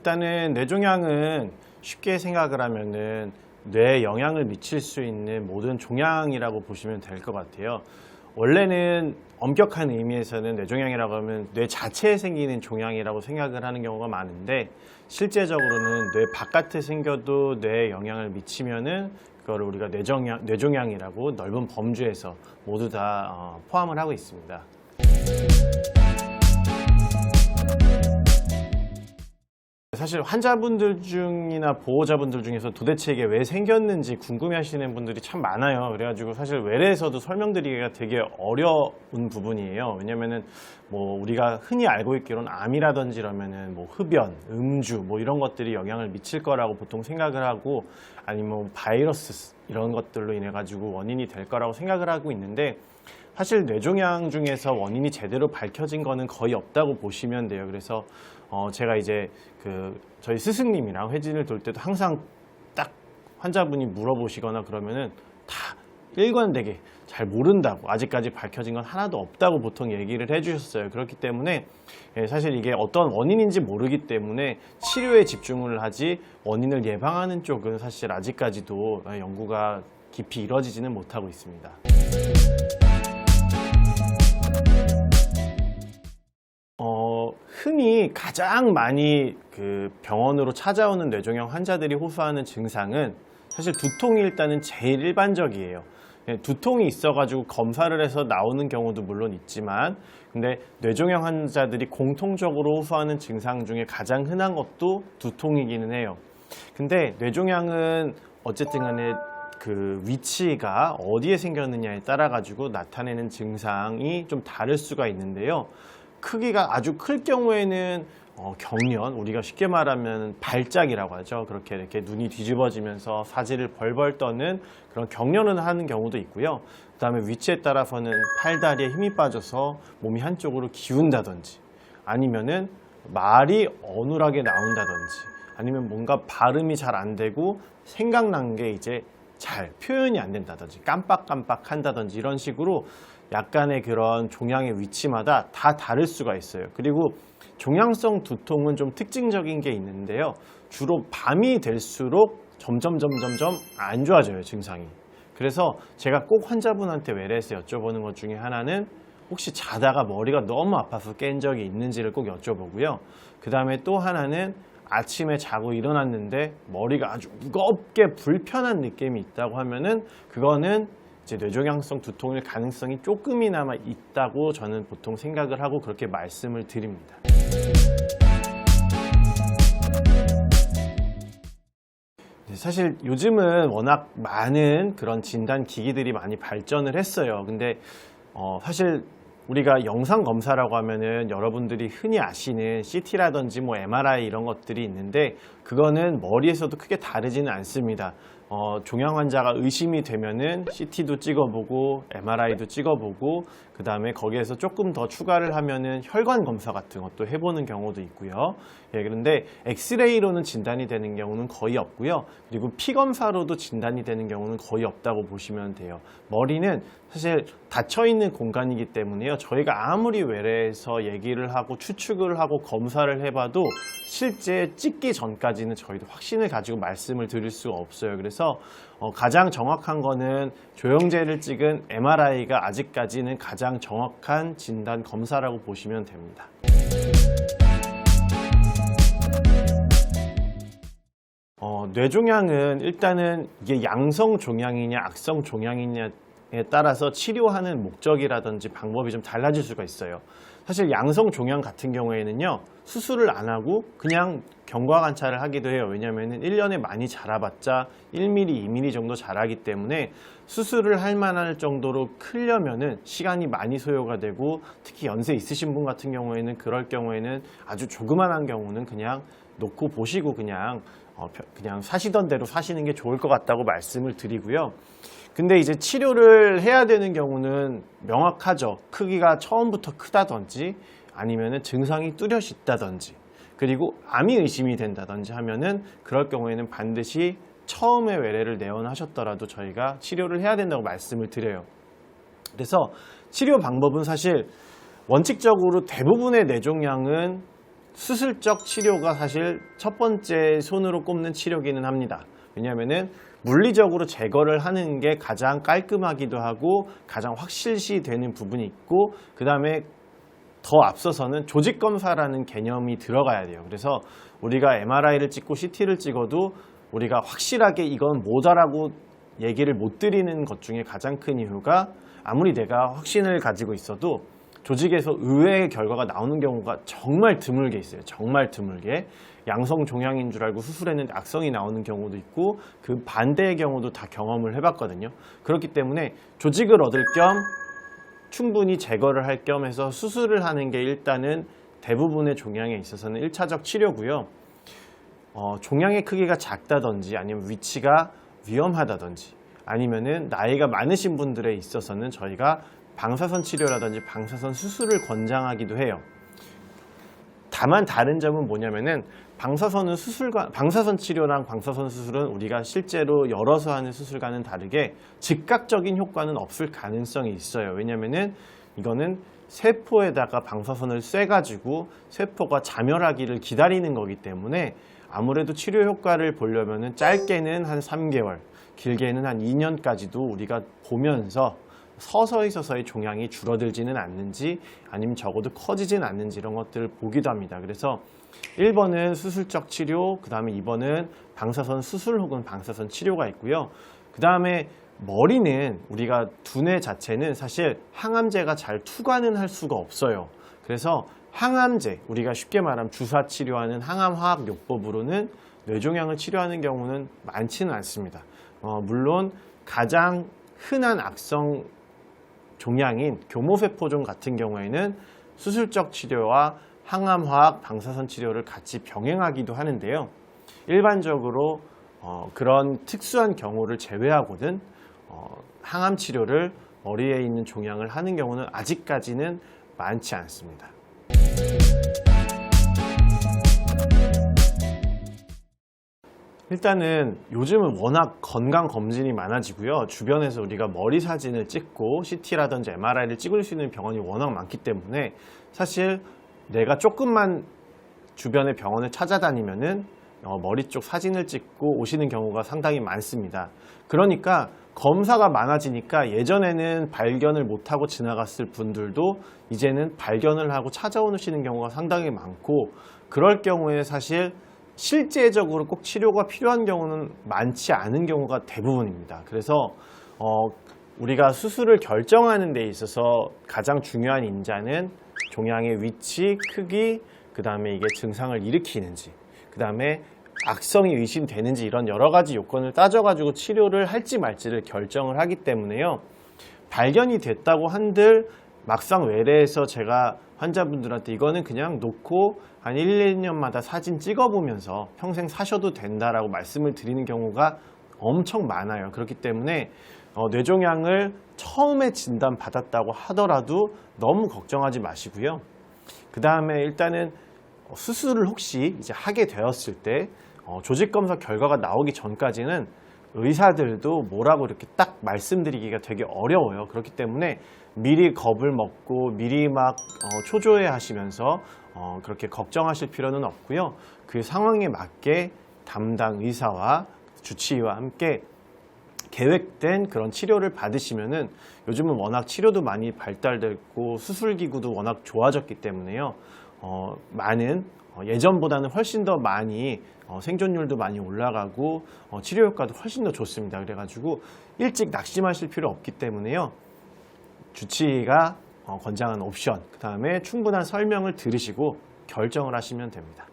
일단은 뇌종양은 쉽게 생각을 하면은 뇌에 영향을 미칠 수 있는 모든 종양이라고 보시면 될 것 같아요. 원래는 엄격한 의미에서는 뇌종양이라고 하면 뇌 자체에 생기는 종양이라고 생각을 하는 경우가 많은데, 실제적으로는 뇌 바깥에 생겨도 뇌에 영향을 미치면은 그거를 우리가 뇌종양이라고 넓은 범주에서 모두 다 포함을 하고 있습니다. 사실 환자분들 중이나 보호자분들 중에서 도대체 이게 왜 생겼는지 궁금해 하시는 분들이 참 많아요. 그래가지고 사실 외래에서도 설명드리기가 되게 어려운 부분이에요. 왜냐면은 뭐 우리가 흔히 알고 있기로는 암이라든지 이러면은 뭐 흡연, 음주 뭐 이런 것들이 영향을 미칠 거라고 보통 생각을 하고, 아니면 뭐 바이러스 이런 것들로 인해 가지고 원인이 될 거라고 생각을 하고 있는데, 사실 뇌종양 중에서 원인이 제대로 밝혀진 거는 거의 없다고 보시면 돼요. 그래서 제가 이제 저희 스승님이랑 회진을 돌 때도 항상 딱 환자분이 물어보시거나 그러면은 다 일관되게 잘 모른다고, 아직까지 밝혀진 건 하나도 없다고 보통 얘기를 해주셨어요. 그렇기 때문에 사실 이게 어떤 원인인지 모르기 때문에 치료에 집중을 하지 원인을 예방하는 쪽은 사실 아직까지도 연구가 깊이 이루어지지는 못하고 있습니다. 흔히 가장 많이 병원으로 찾아오는 뇌종양 환자들이 호소하는 증상은 사실 두통이 일단은 제일 일반적이에요. 두통이 있어가지고 검사를 해서 나오는 경우도 물론 있지만, 근데 뇌종양 환자들이 공통적으로 호소하는 증상 중에 가장 흔한 것도 두통이기는 해요. 근데 뇌종양은 어쨌든 간에 위치가 어디에 생겼느냐에 따라 가지고 나타내는 증상이 좀 다를 수가 있는데요. 크기가 아주 클 경우에는 경련, 우리가 쉽게 말하면 발작이라고 하죠. 그렇게 이렇게 눈이 뒤집어지면서 사지를 벌벌 떠는 그런 경련을 하는 경우도 있고요. 그 다음에 위치에 따라서는 팔다리에 힘이 빠져서 몸이 한쪽으로 기운다든지, 아니면은 말이 어눌하게 나온다든지, 아니면 뭔가 발음이 잘 안 되고 생각난 게 이제 잘 표현이 안 된다든지, 깜빡깜빡 한다든지, 이런 식으로 약간의 그런 종양의 위치마다 다 다를 수가 있어요. 그리고 종양성 두통은 좀 특징적인 게 있는데요. 주로 밤이 될수록 점점 안 좋아져요, 증상이. 그래서 제가 꼭 환자분한테 외래에서 여쭤보는 것 중에 하나는 혹시 자다가 머리가 너무 아파서 깬 적이 있는지를 꼭 여쭤보고요. 그 다음에 또 하나는 아침에 자고 일어났는데 머리가 아주 무겁게 불편한 느낌이 있다고 하면은 그거는 이제 뇌종양성 두통일 가능성이 조금이나마 있다고 저는 보통 생각을 하고 그렇게 말씀을 드립니다. 사실 요즘은 워낙 많은 그런 진단 기기들이 많이 발전을 했어요. 근데 사실 우리가 영상 검사라고 하면은 여러분들이 흔히 아시는 CT라든지 뭐 MRI 이런 것들이 있는데, 그거는 머리에서도 크게 다르지는 않습니다. 종양 환자가 의심이 되면은 CT도 찍어보고 MRI도 찍어보고, 그 다음에 거기에서 조금 더 추가를 하면은 혈관 검사 같은 것도 해보는 경우도 있고요. 그런데 엑스레이로는 진단이 되는 경우는 거의 없고요. 그리고 피 검사로도 진단이 되는 경우는 거의 없다고 보시면 돼요. 머리는 사실 닫혀있는 공간이기 때문에요. 저희가 아무리 외래에서 얘기를 하고 추측을 하고 검사를 해봐도 실제 찍기 전까지는 저희도 확신을 가지고 말씀을 드릴 수가 없어요. 그래서 가장 정확한 거는 조영제를 찍은 MRI가 아직까지는 가장 정확한 진단 검사라고 보시면 됩니다. 뇌종양은 일단은 이게 양성 종양이냐 악성 종양이냐에 따라서 치료하는 목적이라든지 방법이 좀 달라질 수가 있어요. 사실 양성 종양 같은 경우에는요, 수술을 안 하고 그냥 경과 관찰을 하기도 해요. 왜냐하면 1년에 많이 자라봤자 1mm, 2mm 정도 자라기 때문에 수술을 할 만할 정도로 크려면은 시간이 많이 소요가 되고, 특히 연세 있으신 분 같은 경우에는 그럴 경우에는 아주 조그만한 경우는 그냥 놓고 보시고 그냥 사시던 대로 사시는 게 좋을 것 같다고 말씀을 드리고요. 근데 이제 치료를 해야 되는 경우는 명확하죠. 크기가 처음부터 크다든지, 아니면은 증상이 뚜렷이 있다든지, 그리고 암이 의심이 된다든지 하면은 그럴 경우에는 반드시 처음에 외래를 내원하셨더라도 저희가 치료를 해야 된다고 말씀을 드려요. 그래서 치료 방법은 사실 원칙적으로 대부분의 뇌종양은 수술적 치료가 사실 첫 번째 손으로 꼽는 치료기는 합니다. 왜냐하면은 물리적으로 제거를 하는 게 가장 깔끔하기도 하고 가장 확실시 되는 부분이 있고, 그 다음에 더 앞서서는 조직 검사라는 개념이 들어가야 돼요. 그래서 우리가 MRI를 찍고 CT를 찍어도 우리가 확실하게 이건 뭐다라고 얘기를 못 드리는 것 중에 가장 큰 이유가, 아무리 내가 확신을 가지고 있어도 조직에서 의외의 결과가 나오는 경우가 정말 드물게 있어요. 정말 드물게. 양성 종양인 줄 알고 수술했는데 악성이 나오는 경우도 있고, 그 반대의 경우도 다 경험을 해봤거든요. 그렇기 때문에 조직을 얻을 겸 충분히 제거를 할 겸 해서 수술을 하는 게 일단은 대부분의 종양에 있어서는 1차적 치료고요. 종양의 크기가 작다든지 아니면 위치가 위험하다든지 아니면은 나이가 많으신 분들에 있어서는 저희가 방사선 치료라든지 방사선 수술을 권장하기도 해요. 다만 다른 점은 뭐냐면은 방사선 치료랑 방사선 수술은 우리가 실제로 열어서 하는 수술과는 다르게 즉각적인 효과는 없을 가능성이 있어요. 왜냐면은 이거는 세포에다가 방사선을 쐬가지고 세포가 자멸하기를 기다리는 거기 때문에 아무래도 치료 효과를 보려면은 짧게는 한 3개월, 길게는 한 2년까지도 우리가 보면서 서서히 종양이 줄어들지는 않는지 아니면 적어도 커지진 않는지 이런 것들을 보기도 합니다. 그래서 1번은 수술적 치료, 그 다음에 2번은 방사선 수술 혹은 방사선 치료가 있고요. 그 다음에 머리는 우리가 두뇌 자체는 사실 항암제가 잘 투과는 할 수가 없어요. 그래서 항암제, 우리가 쉽게 말하면 주사 치료하는 항암화학요법으로는 뇌종양을 치료하는 경우는 많지는 않습니다. 물론 가장 흔한 악성 종양인 교모세포종 같은 경우에는 수술적 치료와 항암화학 방사선 치료를 같이 병행하기도 하는데요. 일반적으로 그런 특수한 경우를 제외하고는 항암 치료를 머리에 있는 종양을 하는 경우는 아직까지는 많지 않습니다. 일단은 요즘은 워낙 건강검진이 많아지고요. 주변에서 우리가 머리 사진을 찍고 CT라든지 MRI를 찍을 수 있는 병원이 워낙 많기 때문에 사실 내가 조금만 주변의 병원을 찾아다니면은 머리 쪽 사진을 찍고 오시는 경우가 상당히 많습니다. 그러니까 검사가 많아지니까 예전에는 발견을 못하고 지나갔을 분들도 이제는 발견을 하고 찾아오시는 경우가 상당히 많고, 그럴 경우에 사실 실제적으로 꼭 치료가 필요한 경우는 많지 않은 경우가 대부분입니다. 그래서 우리가 수술을 결정하는 데 있어서 가장 중요한 인자는 종양의 위치, 크기, 그 다음에 이게 증상을 일으키는지, 그 다음에 악성이 의심되는지 이런 여러 가지 요건을 따져가지고 치료를 할지 말지를 결정을 하기 때문에요. 발견이 됐다고 한들 막상 외래에서 제가 환자분들한테 이거는 그냥 놓고 한 1, 2년마다 사진 찍어보면서 평생 사셔도 된다라고 말씀을 드리는 경우가 엄청 많아요. 그렇기 때문에 뇌종양을 처음에 진단받았다고 하더라도 너무 걱정하지 마시고요. 그 다음에 일단은 수술을 혹시 이제 하게 되었을 때 조직검사 결과가 나오기 전까지는 의사들도 뭐라고 이렇게 딱 말씀드리기가 되게 어려워요. 그렇기 때문에 미리 겁을 먹고 미리 막 초조해 하시면서 그렇게 걱정하실 필요는 없고요. 그 상황에 맞게 담당 의사와 주치의와 함께 계획된 그런 치료를 받으시면은, 요즘은 워낙 치료도 많이 발달됐고 수술기구도 워낙 좋아졌기 때문에요. 많은 예전보다는 훨씬 더 많이 생존율도 많이 올라가고 치료 효과도 훨씬 더 좋습니다. 그래가지고 일찍 낙심하실 필요 없기 때문에요. 주치의가 권장한 옵션, 그 다음에 충분한 설명을 들으시고 결정을 하시면 됩니다.